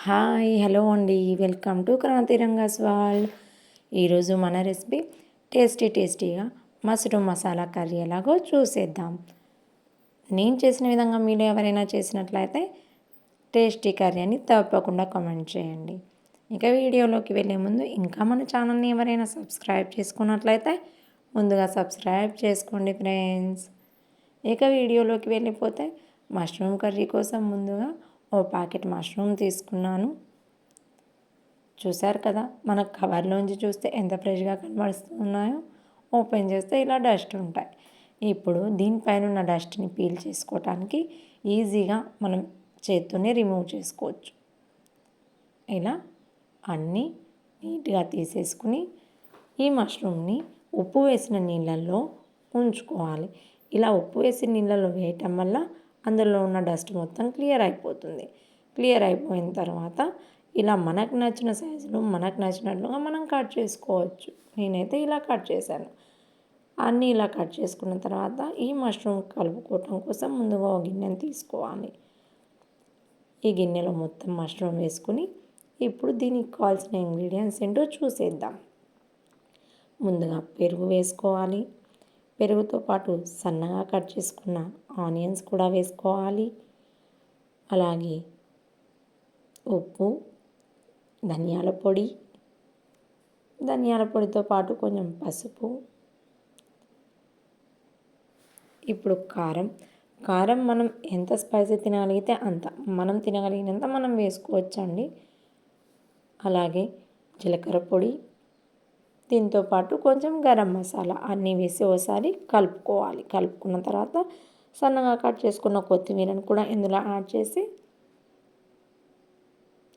Hi hello అండి, welcome to Kranti రంగాస్ world. ఈరోజు మన రెసిపీ టేస్టీగా మష్రూమ్ మసాలా కర్రీ ఎలాగో చూసేద్దాం. నేను చేసిన విధంగా మీరు ఎవరైనా చేసినట్లయితే టేస్టీ కర్రీ అని తప్పకుండా కామెంట్ చేయండి. ఇక వీడియోలోకి వెళ్ళే ముందు ఇంకా మన ఛానల్ని ఎవరైనా సబ్స్క్రైబ్ చేసుకున్నట్లయితే ముందుగా సబ్స్క్రైబ్ చేసుకోండి ఫ్రెండ్స్. ఇక వీడియోలోకి వెళ్ళిపోతే మష్రూమ్ కర్రీ కోసం ముందుగా ఓ ప్యాకెట్ మష్రూమ్ తీసుకున్నాను. చూసారు కదా, మన కవర్లోంచి చూస్తే ఎంత ఫ్రెష్గా కనబడుతున్నాయో, ఓపెన్ చేస్తే ఇలా డస్ట్ ఉంటాయి. ఇప్పుడు దీనిపైన ఉన్న డస్ట్ని పీల్ చేసుకోవటానికి ఈజీగా మనం చేత్తోనే రిమూవ్ చేసుకోవచ్చు. ఇలా అన్నీ నీట్గా తీసేసుకుని ఈ మష్రూమ్ని ఉప్పు వేసిన నీళ్ళల్లో ఉంచుకోవాలి. ఇలా ఉప్పు వేసిన నీళ్ళలో వేయటం వల్ల అందులో ఉన్న డస్ట్ మొత్తం క్లియర్ అయిపోతుంది. క్లియర్ అయిపోయిన తర్వాత ఇలా మనకు నచ్చిన సైజులో మనకు నచ్చినట్లుగా మనం కట్ చేసుకోవచ్చు. నేనైతే ఇలా కట్ చేశాను. అన్నీ ఇలా కట్ చేసుకున్న తర్వాత ఈ మష్రూమ్ కలుపుకోవటం కోసం ముందుగా ఒక గిన్నెని తీసుకోవాలి. ఈ గిన్నెలో మొత్తం మష్రూమ్ వేసుకుని ఇప్పుడు దీనికి కావాల్సిన ఇంగ్రీడియంట్స్ ఏంటో చూసేద్దాం. ముందుగా పెరుగు వేసుకోవాలి. పెరుగుతో పాటు సన్నగా కట్ చేసుకున్న ఆనియన్స్ కూడా వేసుకోవాలి. అలాగే ఉప్పు, ధనియాల పొడితో పాటు కొంచెం పసుపు. ఇప్పుడు కారం మనం ఎంత స్పైసీ తినగలిగితే అంత, మనం తినగలిగినంత మనం వేసుకోవచ్చండి. అలాగే జీలకర్ర పొడి, దీంతో పాటు కొంచెం గరం మసాలా అన్నీ వేసి ఒకసారి కలుపుకోవాలి. కలుపుకున్న తర్వాత సన్నగా కట్ చేసుకున్న కొత్తిమీరను కూడా ఇందులో యాడ్ చేసి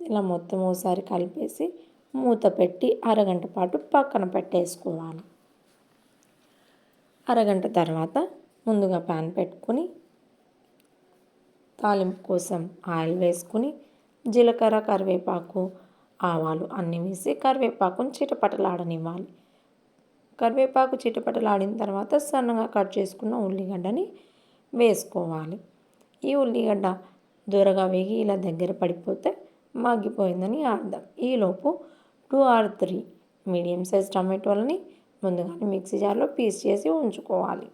ఇలా మొత్తం ఒకసారి కలిపేసి మూత పెట్టి అరగంట పాటు పక్కన పెట్టేసుకోవాలి. అరగంట తర్వాత ముందుగా ప్యాన్ పెట్టుకొని తాలింపు కోసం ఆయిల్ వేసుకుని జీలకర్ర, కరివేపాకు, ఆవాలు అన్నీ వేసి కరివేపాకుని చిటపటలాడనివ్వాలి. కరివేపాకు చిటపటలాడిన తర్వాత సన్నగా కట్ చేసుకున్న ఉల్లిగడ్డని వేసుకోవాలి. ఈ ఉల్లిగడ్డ దూరగా వేగి ఇలా దగ్గర పడిపోతే మగ్గిపోయిందని అర్థం. ఈలోపు 2 or 3 మీడియం సైజ్ టమాటోలని ముందుగానే మిక్సీ జార్లో పీస్ చేసి ఉంచుకోవాలి.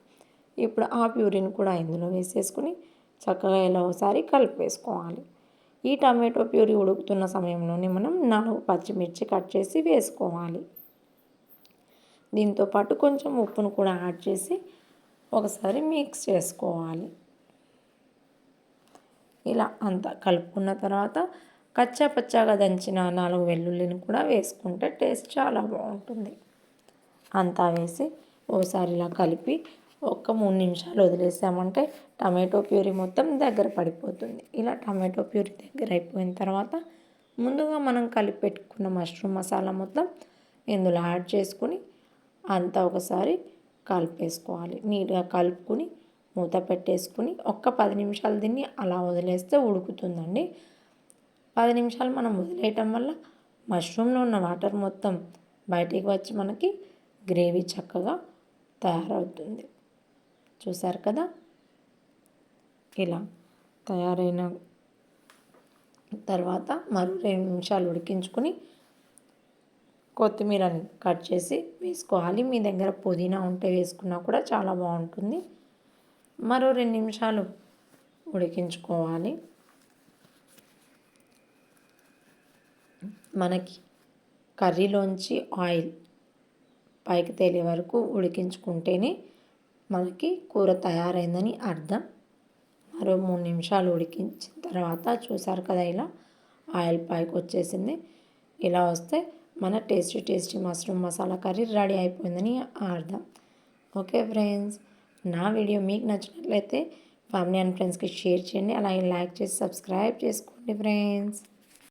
ఇప్పుడు ఆ ప్యూరీని కూడా ఇందులో వేసేసుకుని చక్కగా ఇలా ఒకసారి కలిపేసుకోవాలి. ఈ టమాటో ప్యూరీ ఉడుకుతున్న సమయంలోనే మనం 4 పచ్చిమిర్చి కట్ చేసి వేసుకోవాలి. దీంతోపాటు కొంచెం ఉప్పును కూడా యాడ్ చేసి ఒకసారి మిక్స్ చేసుకోవాలి. ఇలా అంతా కలుపుకున్న తర్వాత కచ్చా పచ్చాగా దంచిన 4 వెల్లుల్లిని కూడా వేసుకుంటే టేస్ట్ చాలా బాగుంటుంది. అంతా వేసి ఒకసారి ఇలా కలిపి ఒక 3 నిమిషాలు వదిలేసామంటే టమాటో ప్యూరీ మొత్తం దగ్గర పడిపోతుంది. ఇలా టమాటో ప్యూరీ దగ్గర అయిపోయిన తర్వాత ముందుగా మనం కలిపి పెట్టుకున్న మష్రూమ్ మసాలా మొత్తం ఇందులో యాడ్ చేసుకుని అంతా ఒకసారి కలిపేసుకోవాలి. నీట్గా కలుపుకుని మూత పెట్టేసుకుని ఒక్క 10 నిమిషాలు దీన్ని అలా వదిలేస్తే ఉడుకుతుందండి. 10 నిమిషాలు మనం వదిలేయటం వల్ల మష్రూమ్లో ఉన్న వాటర్ మొత్తం బయటికి వచ్చి మనకి గ్రేవీ చక్కగా తయారవుతుంది. చూసారు కదా, ఇలా తయారైన తర్వాత మరో 2 నిమిషాలు ఉడికించుకొని కొత్తిమీరని కట్ చేసి వేసుకోవాలి. మీ దగ్గర పుదీనా ఉంటే వేసుకున్నా కూడా చాలా బాగుంటుంది. మరో 2 నిమిషాలు ఉడికించుకోవాలి. మనకి కర్రీలోంచి ఆయిల్ పైకి తేలే వరకు ఉడికించుకుంటేనే మనకి కూర తయారైందని అర్థం. మరో 3 నిమిషాలు ఉడికించిన తర్వాత చూసారు కదా, ఇలా ఆయిల్ పైకి వచ్చేసింది. ఇలా వస్తే మన tasty mushroom masala curry ready అయిపోయిందని అర్థం. ఓకే ఫ్రెండ్స్, నా వీడియో మీకు నచ్చినట్లయితే ఫ్యామిలీ అండ్ ఫ్రెండ్స్కి షేర్ చేయండి. అలాగే లైక్ చేసి సబ్స్క్రైబ్ చేసుకోండి ఫ్రెండ్స్.